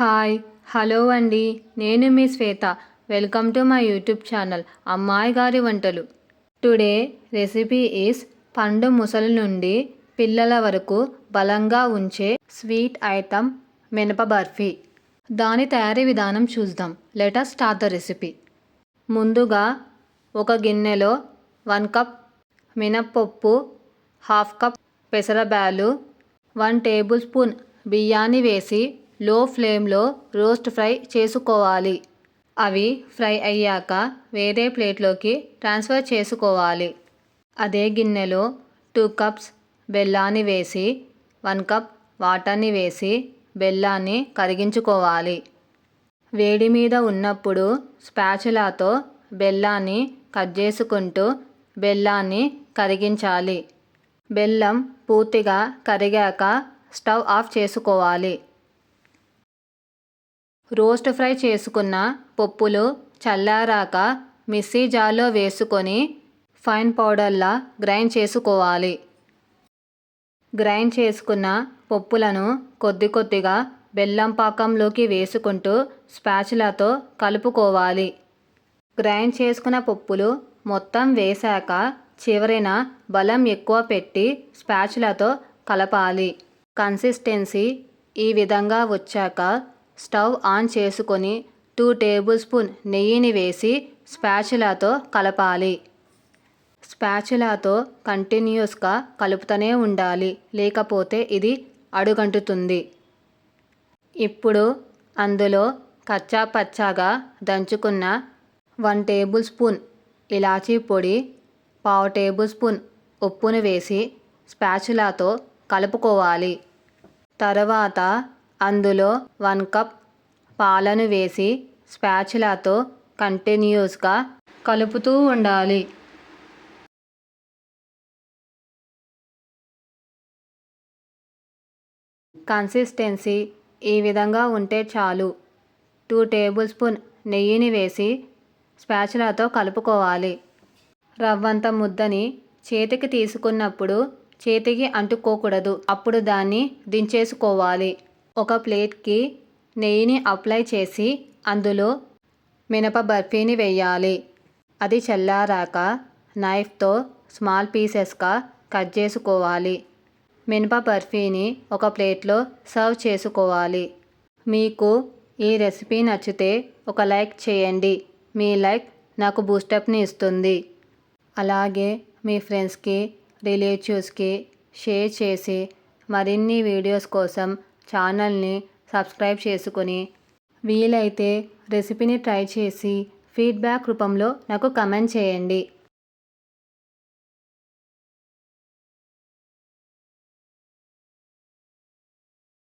Hi hello అండి, నేను మీ Shweta. Welcome to my YouTube channel అమ్మాయి గారి వంటలు. టుడే రెసిపీ ఈస్ పండు ముసలి నుండి పిల్లల వరకు బలంగా ఉంచే స్వీట్ ఐటమ్ మినప బర్ఫీ. దాని తయారీ విధానం చూద్దాం. Let us start the recipe. ముందుగా ఒక గిన్నెలో 1 కప్ మినప్పప్పు, 1/2 కప్ పెసరబ్యాలు, 1 టేబుల్ స్పూన్ బియ్యాన్ని వేసి లో ఫ్లేమ్లో రోస్ట్ ఫ్రై చేసుకోవాలి. అవి ఫ్రై అయ్యాక వేరే ప్లేట్లోకి ట్రాన్స్ఫర్ చేసుకోవాలి. అదే గిన్నెలో 2 కప్స్ బెల్లాన్ని వేసి 1 కప్ వాటర్ని వేసి బెల్లాన్ని కరిగించుకోవాలి. వేడి మీద ఉన్నప్పుడు స్పాచులాతో బెల్లాన్ని కట్ చేసుకుంటూ బెల్లాన్ని కరిగించాలి. బెల్లం పూర్తిగా కరిగాక స్టవ్ ఆఫ్ చేసుకోవాలి. రోస్ట్ ఫ్రై చేసుకున్న పప్పులు చల్లారాక మిక్సీ జార్లో వేసుకొని ఫైన్ పౌడర్లా గ్రైండ్ చేసుకోవాలి. గ్రైండ్ చేసుకున్న పప్పులను కొద్ది కొద్దిగా బెల్లం పాకంలోకి వేసుకుంటూ స్పాచులాతో కలుపుకోవాలి. గ్రైండ్ చేసుకున్న పప్పులు మొత్తం వేశాక చివరిన బలం ఎక్కువ పెట్టి స్పాచులాతో కలపాలి. కన్సిస్టెన్సీ ఈ విధంగా వచ్చాక స్టవ్ ఆన్ చేసుకొని 2 టేబుల్ స్పూన్ నెయ్యిని వేసి స్పాచులాతో కలపాలి. స్పాచులాతో కంటిన్యూస్గా కలుపుతూనే ఉండాలి, లేకపోతే ఇది అడుగంటుతుంది. ఇప్పుడు అందులో కచ్చా పచ్చాగా దంచుకున్న 1 టేబుల్ స్పూన్ ఇలాచీ పొడి, 1/2 టేబుల్ స్పూన్ ఉప్పును వేసి స్పాచులాతో కలుపుకోవాలి. తర్వాత అందులో 1 కప్ పాలను వేసి స్పాచులాతో కంటిన్యూస్గా కలుపుతూ ఉండాలి. కన్సిస్టెన్సీ ఈ విధంగా ఉంటే చాలు. 2 టేబుల్ స్పూన్ నెయ్యిని వేసి స్పాచులాతో కలుపుకోవాలి. రవ్వంత ముద్దని చేతికి తీసుకున్నప్పుడు చేతికి అంటుకోకూడదు, అప్పుడు దాన్ని దించేసుకోవాలి. ఒక ప్లేట్కి నెయ్యిని అప్లై చేసి అందులో మినప బర్ఫీని వేయాలి. అది చల్లారాక నైఫ్తో స్మాల్ పీసెస్గా కట్ చేసుకోవాలి. మినప బర్ఫీని ఒక ప్లేట్లో సర్వ్ చేసుకోవాలి. మీకు ఈ రెసిపీ నచ్చితే ఒక లైక్ చేయండి. మీ లైక్ నాకు బూస్టప్ని ఇస్తుంది. అలాగే మీ ఫ్రెండ్స్కి, రిలేటివ్స్కి షేర్ చేసి మరిన్ని వీడియోస్ కోసం ఛానల్ని సబ్స్క్రైబ్ చేసుకొని వీలైతే రెసిపీని ట్రై చేసి ఫీడ్బ్యాక్ రూపంలో నాకు కమెంట్ చేయండి.